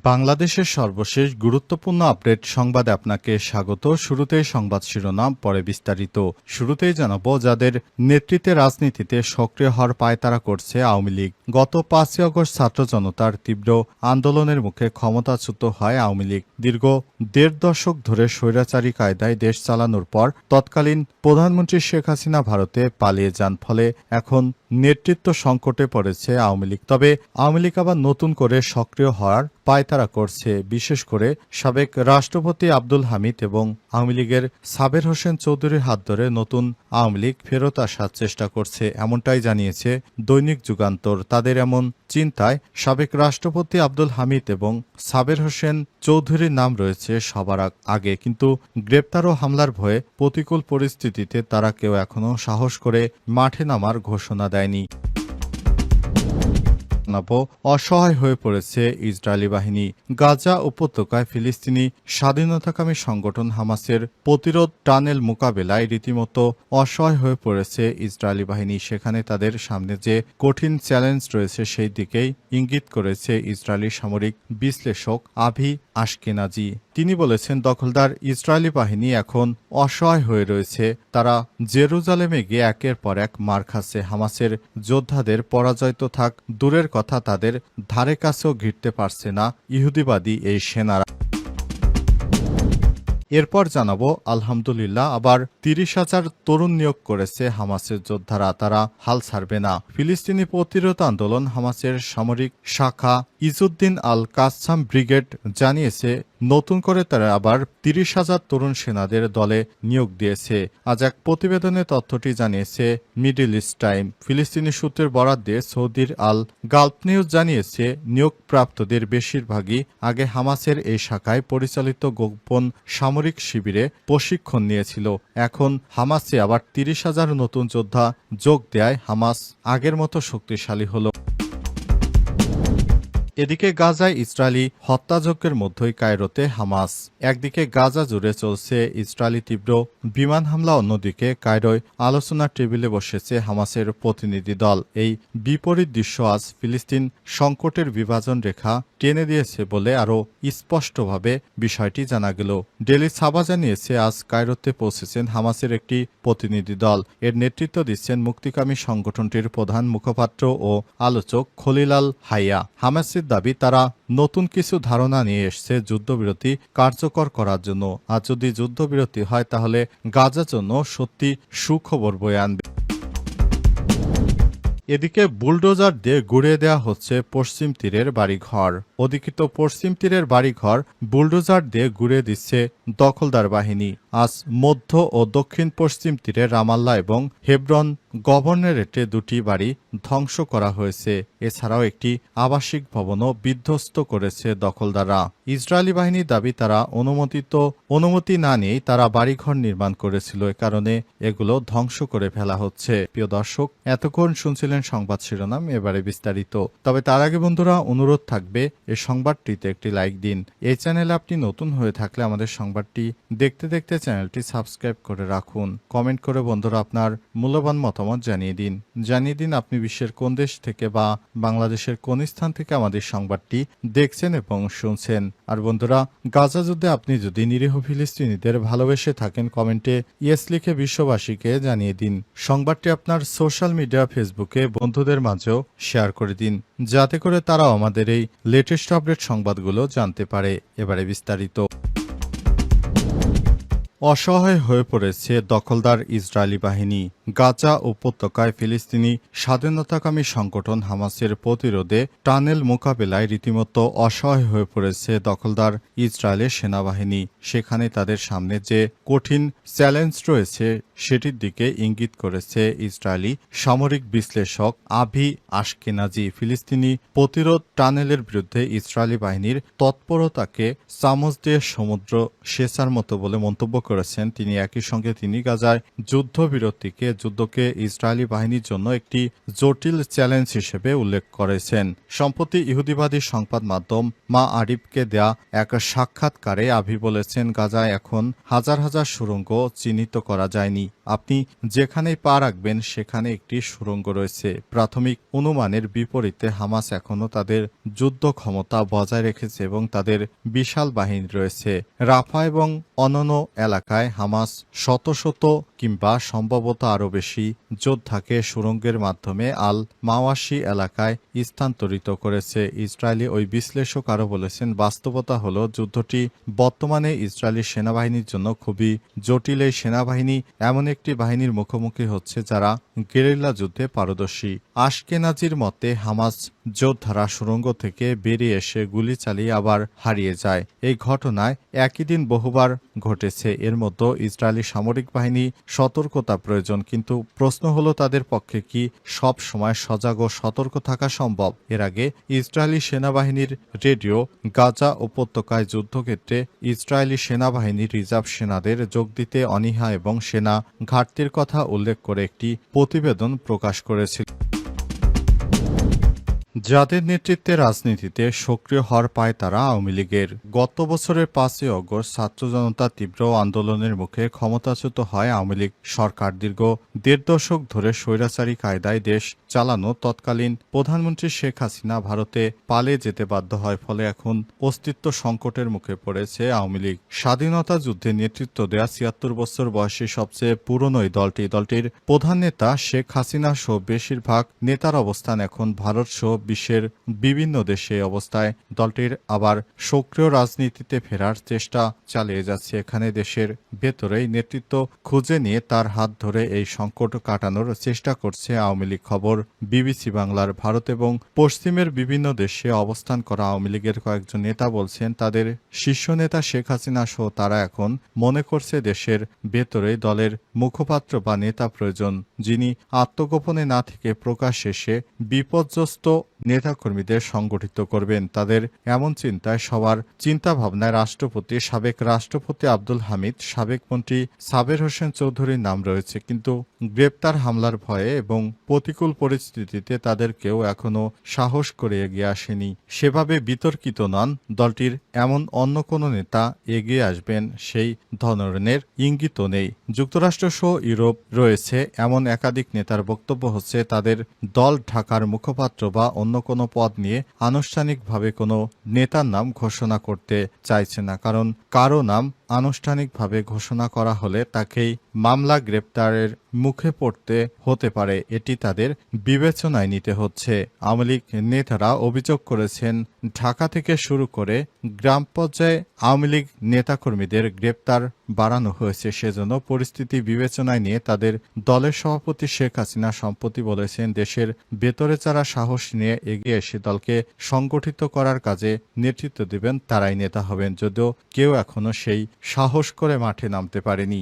বাংলাদেশের সর্বশেষ গুরুত্বপূর্ণ আপডেট সংবাদে আপনাকে স্বাগত। শুরুতেই সংবাদ শিরোনাম, পরে বিস্তারিত। শুরুতেই জানাবো, যাদের নেতৃত্বে রাজনীতিতে সক্রিয় হওয়ার পায়তারা করছে আওয়ামী লীগ। গত ৫ই আগস্ট ছাত্র জনতার তীব্র আন্দোলনের মুখে ক্ষমতাচ্যুত হয় আওয়ামী লীগ। দীর্ঘ দেড় দশক ধরে স্বৈরাচারী কায়দায় দেশ চালানোর পর তৎকালীন প্রধানমন্ত্রী শেখ হাসিনা ভারতে পালিয়ে যান। ফলে এখন নেতৃত্ব সংকটে পড়েছে আওয়ামী লীগ। তবে আওয়ামী লীগ আবার নতুন করে সক্রিয় হওয়ার পায়তারা করছে। বিশেষ করে সাবেক রাষ্ট্রপতি আব্দুল হামিদ এবং আওয়ামী লীগের সাবের হোসেন চৌধুরীর হাত ধরে নতুন আওয়ামী লীগ ফেরত আসার চেষ্টা করছে, এমনটাই জানিয়েছে দৈনিক যুগান্তর। তাদের এমন চিন্তায় সাবেক রাষ্ট্রপতি আব্দুল হামিদ এবং সাবের হোসেন চৌধুরীর নাম রয়েছে সবার আগে, কিন্তু গ্রেপ্তার ও হামলার ভয়ে প্রতিকূল পরিস্থিতিতে তারা কেউ এখনো সাহস করে মাঠে নামার ঘোষণা দেয়নি। অসহায় হয়ে পড়েছে ইসরায়েলি বাহিনী। গাজা উপত্যকায় ফিলিস্তিনি স্বাধীনতাকামী সংগঠন হামাসের প্রতিরোধ টানেল মোকাবেলায় রীতিমতো অসহায় হয়ে পড়েছে ইসরায়েলি বাহিনী। সেখানে তাদের সামনে যে কঠিন চ্যালেঞ্জ রয়েছে সেই দিকেই ইঙ্গিত করেছে ইসরায়েলি সামরিক বিশ্লেষক আভি আশকেনাজি। তিনি বলেছেন, দখলদার ইসরায়েলি বাহিনী এখন অসহায় হয়ে রয়েছে। তারা জেরুজালেমে গিয়ে একের পর এক মার খাচ্ছে। হামাসের যোদ্ধাদের পরাজয় তো থাক দূরের কথা, তাদের ধারে কাছেও ঘিরতে পারছে না ইহুদিবাদী এই সেনারা। এরপর জানাবো, আলহামদুলিল্লাহ, আবার ৩০,০০০ তরুণ নিয়োগ করেছে হামাসের যোদ্ধারা। তারা হাল ছাড়বে না। ফিলিস্তিনি প্রতিরোধ আন্দোলন হামাসের সামরিক শাখা ইজুদ্দিন আল কাসসাম ব্রিগেড জানিয়েছে, নতুন করে তারা আবার ৩০,০০০ তরুণ সেনাদের দলে নিয়োগ দিয়েছে। আজ এক প্রতিবেদনে তথ্যটি জানিয়েছে মিডল ইস্ট টাইম। ফিলিস্তিনি সূত্রের বরাত দিয়ে সৌদির আল গালফ নিউজ জানিয়েছে, নিয়োগপ্রাপ্তদের বেশিরভাগই আগে হামাসের এই শাখায় পরিচালিত গোপন সামরিক শিবিরে প্রশিক্ষণ নিয়েছিল। এখন হামাসে আবার ৩০,০০০ নতুন যোদ্ধা যোগ দেয় হামাস আগের মতো শক্তিশালী হল। এদিকে গাজায় ইসরায়েলি হত্যাযজ্ঞের মধ্যেই কায়রোতে হামাস। একদিকে গাজা জুড়ে চলছে ইসরায়েলি তীব্র বিমান হামলা, অন্যদিকে কায়রোয় আলোচনার টেবিলে বসেছে হামাসের প্রতিনিধি দল। এই বিপরীত দৃশ্য আজ ফিলিস্তিন সংকটের বিভাজন রেখা টেনে দিয়েছে বলে আরও স্পষ্টভাবে বিষয়টি জানা গেল। ডেলি সাবা জানিয়েছে, আজ কায়রোতে পৌঁছেছেন হামাসের একটি প্রতিনিধি দল। এর নেতৃত্ব দিচ্ছেন মুক্তিকামী সংগঠনটির প্রধান মুখপাত্র ও আলোচক খলিল আল হাইয়া। হামাসের দাবি, তারা নতুন কিছু ধারণা নিয়ে এসছে যুদ্ধবিরতি কার্যকর করার জন্য। আর যদি যুদ্ধবিরতি হয় তাহলে গাজার জন্য সত্যি সুখবর বয়ে আনবে। এদিকে বুলডোজার দিয়ে গুড়িয়ে দেওয়া হচ্ছে পশ্চিম তীরের বাড়িঘর। অধিকৃত পশ্চিম তীরের বাড়িঘর বুলডোজার দিয়ে গুড়িয়ে দিচ্ছে দখলদার বাহিনী। আজ মধ্য ও দক্ষিণ পশ্চিম তীরে রামাল্লা এবং হেব্রন গভর্নরেটে দুটি বাড়ি ধ্বংস করা হয়েছে। এছাড়াও একটি আবাসিক ভবনও বিধ্বস্ত করেছে দখলদাররা। ইসরায়েলি বাহিনীর দাবি, তারা অনুমতি না নিয়েই তারা বাড়িঘর নির্মাণ করেছিল, এ কারণে এগুলো ধ্বংস করে ফেলা হচ্ছে। প্রিয় দর্শক, এতক্ষণ শুনছিলেন সংবাদ শিরোনাম, এবারে বিস্তারিত। তবে তার আগে বন্ধুরা, অনুরোধ থাকবে এই সংবাদটিতে একটি লাইক দিন। এই চ্যানেলে আপনি নতুন হয়ে থাকলে আমাদের সংবাদটি দেখতে দেখতে চ্যানেলটি সাবস্ক্রাইব করে রাখুন। কমেন্ট করে বন্ধুরা আপনার মূল্যবান মতামত জানিয়ে দিন আপনি বিশ্বের কোন দেশ থেকে বা বাংলাদেশের কোন স্থান থেকে আমাদের সংবাদটি দেখছেন এবং শুনছেন। আর বন্ধুরা, গাজা যুদ্ধে আপনি যদি নিরীহ ফিলিস্তিনিদের ভালোবেসে থাকেন, কমেন্টে ইয়েস লিখে বিশ্ববাসীকে জানিয়ে দিন। সংবাদটি আপনার সোশ্যাল মিডিয়া ফেসবুকে বন্ধুদের মাঝেও শেয়ার করে দিন, যাতে করে তারাও আমাদের এই লেটেস্ট আপডেট সংবাদগুলো জানতে পারে। এবারে বিস্তারিত। অসহায় হয়ে পড়েছে দখলদার ইসরায়েলি বাহিনী। গাজা উপত্যকায় ফিলিস্তিনি স্বাধীনতাকামী সংগঠন হামাসের প্রতিরোধে টানেল মোকাবেলায় রীতিমতো অসহায় হয়ে পড়েছে দখলদার ইসরায়েলের সেনাবাহিনী। সেখানে তাদের সামনে যে কঠিন চ্যালেঞ্জ রয়েছে সেটির দিকে ইঙ্গিত করেছে ইসরায়েলি সামরিক বিশ্লেষক আভি আশকেনাজি। ফিলিস্তিনি প্রতিরোধ টানেলের বিরুদ্ধে ইসরায়েলি বাহিনীর তৎপরতাকে চামচ দিয়ে সমুদ্র সেচার মতো বলে মন্তব্য করেছেন তিনি। একই সঙ্গে তিনি গাজায় যুদ্ধকে ইসরায়েলি বাহিনীর জন্য একটি জটিল চ্যালেঞ্জ হিসেবে উল্লেখ করেছেন। সম্প্রতি ইহুদিবাদী সংবাদ মাধ্যম মা আরিফকে দেয়া এক সাক্ষাৎকারে আভি বলেছেন, গাজায় এখন হাজার হাজার সুড়ঙ্গ চিহ্নিত করা যায়নি। আপনি যেখানেই পা রাখবেন সেখানে একটি সুড়ঙ্গ রয়েছে। প্রাথমিক অনুমানের বিপরীতে হামাস এখনও তাদের যুদ্ধ ক্ষমতা বজায় রেখেছে এবং তাদের বিশাল বাহিনী রয়েছে। রাফা এবং অন্যান্য এলাকায় হামাস শত শত কিংবা সম্ভবত আরও বেশি যোদ্ধাকে সুড়ঙ্গের মাধ্যমে আল মাওয়াশি এলাকায় স্থানান্তরিত করেছে। ইসরায়েলি ওই বিশ্লেষক আরও বলেছেন, বাস্তবতা হলো যুদ্ধটি বর্তমানে ইসরায়েলি সেনাবাহিনীর জন্য খুবই জটিল। এই সেনাবাহিনী এমন একটি বাহিনীর মুখোমুখি হচ্ছে যারা গেরিল্লা যুদ্ধে পারদর্শী। আশকেনাজির মতে হামাস যোদ্ধারা সুড়ঙ্গ থেকে বেরিয়ে এসে গুলি চালিয়ে আবার হারিয়ে যায়। এই ঘটনায় একই দিন বহুবার ঘটেছে। এর মধ্যে ইসরায়েলি সামরিক বাহিনী সতর্কতা প্রয়োজন, কিন্তু প্রশ্ন হলো তাদের পক্ষে কি সব সময় সজাগ ও সতর্ক থাকা সম্ভব? এর আগে ইসরায়েলি সেনাবাহিনীর রেডিও গাজা উপত্যকায় যুদ্ধক্ষেত্রে ইসরায়েলি সেনাবাহিনীর রিজার্ভ সেনাদের যোগ দিতে অনীহা এবং সেনা ঘাটতির কথা উল্লেখ করে একটি প্রতিবেদন প্রকাশ করেছিল। যাদের নেতৃত্বে রাজনীতিতে সক্রিয় হওয়ার পায় তারা আওয়ামী লীগের। গত বছরের ৫ই অগস্ট ছাত্র জনতার তীব্র আন্দোলনের মুখে ক্ষমতাচ্যুত হয় আওয়ামী লীগ সরকার। দীর্ঘ ১.৫ দশক ধরে স্বৈরাচারী কায়দায় দেশ চালানো তৎকালীন প্রধানমন্ত্রী শেখ হাসিনা ভারতে পালিয়ে যেতে বাধ্য হয়। ফলে এখন অস্তিত্ব সংকটের মুখে পড়েছে আওয়ামী লীগ। স্বাধীনতা যুদ্ধে নেতৃত্ব দেয়া ৭৬ বছর বয়সী সবচেয়ে পুরনো এই দলটির প্রধান নেতা শেখ হাসিনা সহ বেশিরভাগ নেতার অবস্থান এখন ভারত সহ বিশ্বের বিভিন্ন দেশে অবস্থায় দলটির আবার সক্রিয় রাজনীতিতে ফেরার চেষ্টা চালিয়ে যাচ্ছে। এখানে দেশের ভেতরেই নেতৃত্ব খুঁজে নিয়ে তার হাত ধরে এই সংকট কাটানোর চেষ্টা করছে আওয়ামী লীগ। খবর বিবিসি বাংলার। ভারত এবং পশ্চিমের বিভিন্ন দেশে অবস্থান করা আওয়ামী লীগের কয়েকজন নেতা বলছেন তাদের শীর্ষ নেতা শেখ হাসিনা সহ তারা এখন মনে করছে দেশের ভেতরেই দলের মুখপাত্র বা নেতা প্রয়োজন, যিনি আত্মগোপনে না থেকে প্রকাশ্যে এসে বিপর্যস্ত নেতাকর্মীদের সংগঠিত করবেন। তাদের এমন চিন্তায় সবার চিন্তাভাবনায় সাবেক রাষ্ট্রপতি আব্দুল হামিদ, সাবেক মন্ত্রী সাবের হোসেন চৌধুরীর নাম রয়েছে, কিন্তু গ্রেপ্তার হামলার ভয়ে এবং প্রতিকূল পরিস্থিতিতে তাদের কেউ এখনও সাহস করে এগিয়ে আসেনি। সেভাবে বিতর্কিত নন। দলটির এমন অন্য কোনো নেতা এগিয়ে আসবেন সেই ধরনের ইঙ্গিতও নেই। যুক্তরাষ্ট্রসহ ইউরোপ রয়েছে এমন একাধিক নেতার বক্তব্য হচ্ছে তাদের দল ঢাকার মুখপাত্র বা অন্য কোনো পদ নিয়ে আনুষ্ঠানিকভাবে কোনো নেতার নাম ঘোষণা করতে চাইছে না, কারণ কারো নাম আনুষ্ঠানিকভাবে ঘোষণা করা হলে তাকেই মামলা গ্রেপ্তারের মুখে পড়তে হতে পারে। এটি তাদের বিবেচনায় নিতে হচ্ছে। আওয়ামী লীগ নেতারা অভিযোগ করেছেন ঢাকা থেকে শুরু করে গ্রাম পর্যায়ে আওয়ামী লীগ নেতাকর্মীদের গ্রেপ্তার বাড়ানো হয়েছে। সেজন্য পরিস্থিতি বিবেচনায় নিয়ে তাদের দলের সভাপতি শেখ হাসিনা সম্প্রতি বলেছেন দেশের ভেতরে যারা সাহস নিয়ে এগিয়ে এসে দলকে সংগঠিত করার কাজে নেতৃত্ব দেবেন তারাই নেতা হবেন, যদিও কেউ এখনো সেই সাহস করে মাঠে নামতে পারেনি।